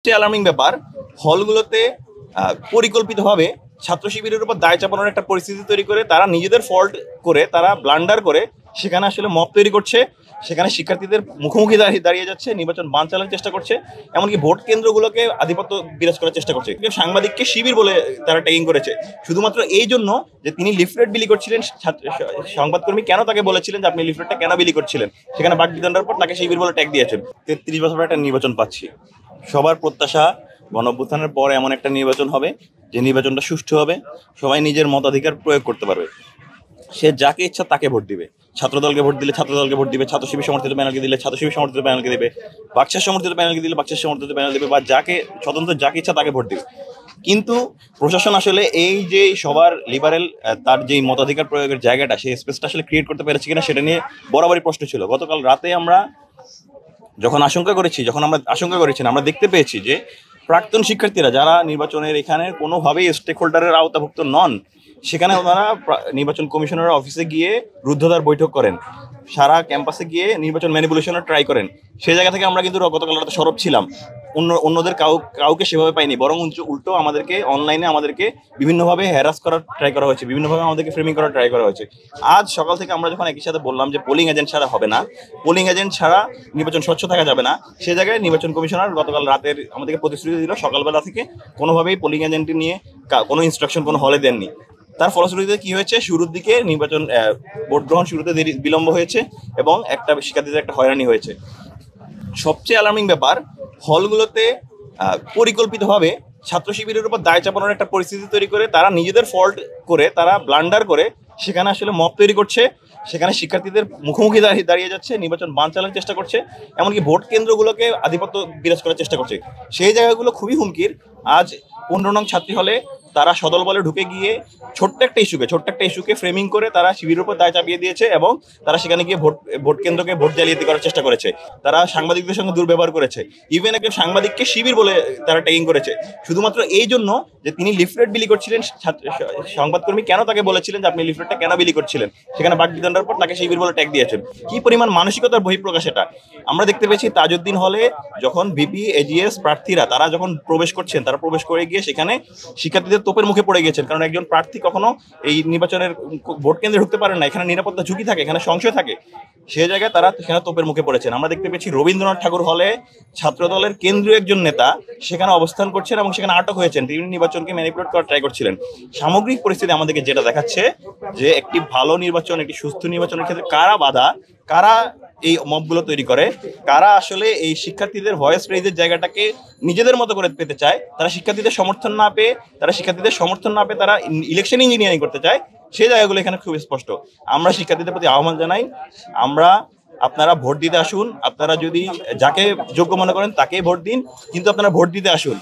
সবচেয়ে অ্যালার্মিং ব্যাপার, হলগুলোতে পরিকল্পিতভাবে ছাত্র শিবিরের উপর দায় চাপানোর একটা পরিস্থিতি তৈরি করে তারা নিজেদের ফল্ট করে, তারা ব্লান্ডার করে সেখানে আসলে মব তৈরি করছে, সেখানে শিক্ষার্থীদের মুখোমুখি দাঁড়িয়ে যাচ্ছে, নির্বাচন বানচালের চেষ্টা করছে, এমনকি ভোট কেন্দ্রগুলোকে আধিপত্য বিরাজ করার চেষ্টা করছে। সাংবাদিককে শিবির বলে তারা ট্যাগিং করেছে শুধুমাত্র এই জন্য যে তিনি লিফলেট বিলি করছিলেন। সংবাদকর্মী কেন তাকে বলেছিলেন যে আপনি লিফলেটটা কেন বিলি করছিলেন, সেখানে বাকবিতণ্ডার পর তাকে শিবির বলে ট্যাগ দিয়েছেন। 33 বছর একটা নির্বাচন পাচ্ছি, সবার প্রত্যাশা গণঅভ্যুত্থানের পর এমন একটা নির্বাচন হবে যে নির্বাচনটা সুষ্ঠু হবে, সবাই নিজের মতাধিকার প্রয়োগ করতে পারবে, সে যাকে ইচ্ছা তাকে ভোট দিবে। ছাত্রদলকে ভোট দিলে ছাত্রদলকে ভোট দিবে, ছাত্র শিবির সমর্থিত প্যানেলকে দিলে ছাত্র শিবির সমর্থিত প্যানেলকে দিবে, বাক্সের সমর্থিত প্যানেলকে দিলে বাক্সের সমর্থিত প্যানেল দিবে, বা যাকে স্বতন্ত্র যাকে ইচ্ছা তাকে ভোট দিবে। কিন্তু প্রশাসন আসলে এই যে সবার লিবারেল তার যেই মতাধিকার প্রয়োগের জায়গাটা, সেই স্পেসটা আসলে ক্রিয়েট করতে পেরেছে কিনা সেটা নিয়ে বরাবরই প্রশ্ন ছিল। গতকাল রাতে আমরা যখন আশঙ্কা করেছি আমরা দেখতে পেয়েছি যে প্রাক্তন শিক্ষার্থীরা যারা নির্বাচনের এখানে কোনোভাবেই স্টেক হোল্ডারের আওতাভুক্ত নন, সেখানে ওনারা নির্বাচন কমিশনের অফিসে গিয়ে রুদ্ধদ্বার বৈঠক করেন, সারা ক্যাম্পাসে গিয়ে নির্বাচন ম্যানিপুলেশনের ট্রাই করেন। সেই জায়গা থেকে আমরা কিন্তু গতকাল রাতে সরব ছিলাম, অন্যদের কাউকে সেভাবে পাইনি, বরং উল্টো আমাদেরকে অনলাইনে আমাদেরকে বিভিন্নভাবে হ্যারাস করার ট্রাই করা হয়েছে, বিভিন্নভাবে আমাদেরকে ফ্রেমিং করার ট্রাই করা হয়েছে। আজ সকাল থেকে আমরা যখন একই সাথে বললাম যে পোলিং এজেন্ট ছাড়া হবে না, পোলিং এজেন্ট ছাড়া নির্বাচন স্বচ্ছ থাকা যাবে না, সে জায়গায় নির্বাচন কমিশনার গতকাল রাতের আমাদেরকে প্রতিশ্রুতি দিল সকালবেলা থেকে কোনোভাবেই পোলিং এজেন্ট নিয়ে কোনো ইনস্ট্রাকশন কোনো হলে দেননি। তার ফলশ্রুতিতে কি হয়েছে, শুরুর দিকে নির্বাচন ভোট গ্রহণ শুরুতে বিলম্ব হয়েছে এবং একটা শিক্ষার্থীদের একটা হয়রানি হয়েছে। সবচেয়ে অ্যালার্মিং ব্যাপার, হলগুলোতে পরিকল্পিতভাবে ছাত্র শিবিরের উপর দায় চাপানোর একটা পরিস্থিতি তৈরি করে তারা নিজেদের ফল্ট করে, তারা ব্লান্ডার করে সেখানে আসলে মব তৈরি করছে, সেখানে শিক্ষার্থীদের মুখোমুখি দাঁড়িয়ে যাচ্ছে, নির্বাচন বানচালের চেষ্টা করছে, এমনকি ভোট কেন্দ্রগুলোকে আধিপত্য বিরাজ করার চেষ্টা করছে। সেই জায়গাগুলো খুবই হুমকির। আজ 15 নং ছাত্রী হলে তারা সদল বলে ঢুকে গিয়ে ছোট্ট একটা ইস্যুকে ফ্রেমিং করে তারা শিবিরের উপর দায় চাপিয়ে দিয়েছে এবং তারা সেখানে গিয়ে ভোট কেন্দ্রকে ভোট জালিয়াতি করার চেষ্টা করেছে। তারা সাংবাদিকদের সঙ্গে দুর্ব্যবহার করেছে, ইভেন একটা সাংবাদিককে শিবির বলে তারা ট্যাগিং করেছে শুধুমাত্র এই জন্য যে তিনি লিফলেট বিলি করছিলেন। সংবাদকর্মী কেন তাকে বলেছিলেন যে আপনি লিফলেটটা কেন বিলি করছিলেন, সেখানে বাকবিতণ্ডার পর তাকে শিবির বলে ট্যাগ দিয়েছেন। কি পরিমাণ মানসিকতার বহিঃপ্রকাশ এটা! আমরা দেখতে পেয়েছি তাজউদ্দিন হলে যখন ভিপি এজিএস প্রার্থীরা তারা যখন প্রবেশ করছেন, তারা প্রবেশ করে গিয়ে সেখানে শিক্ষার্থীদের তোপের মুখে পড়ে গেছেন, কারণ একজন প্রার্থী কখনো এই নির্বাচনের ভোট কেন্দ্রে ঢুকতে পারেন না, এখানে নিরাপত্তা ঝুঁকি থাকে, এখানে সংশয় থাকে। সেই জায়গায় তারা সেখানে তোপের মুখে পড়েছেন। আমরা দেখতে পেয়েছি রবীন্দ্রনাথ ঠাকুর হলে ছাত্রদলের কেন্দ্রীয় একজন নেতা সেখানে অবস্থান করছেন এবং সেখানে আটক হয়েছেন, তিনি নির্বাচনকে ম্যানিপুলেট করার ট্রাই করছিলেন। সামগ্রিক পরিস্থিতি আমাদেরকে যেটা দেখাচ্ছে যে একটি ভালো নির্বাচন, একটি সুস্থ নির্বাচনের ক্ষেত্রে কারা বাধা, কারা এই মবগুলো তৈরি করে, কারা আসলে এই শিক্ষার্থীদের ভয়েস রেইজের জায়গাটাকে নিজেদের মতো করে পেতে চায়, তারা শিক্ষার্থীদের সমর্থন না পেয়ে তারা ইলেকশন ইঞ্জিনিয়ারিং করতে চায়, সেই জায়গাগুলো এখানে খুব স্পষ্ট। আমরা শিক্ষার্থীদের প্রতি আহ্বান জানাই, আপনারা ভোট দিতে আসুন, আপনারা যদি যাকে যোগ্য মনে করেন তাকেই ভোট দিন, কিন্তু আপনারা ভোট দিতে আসুন।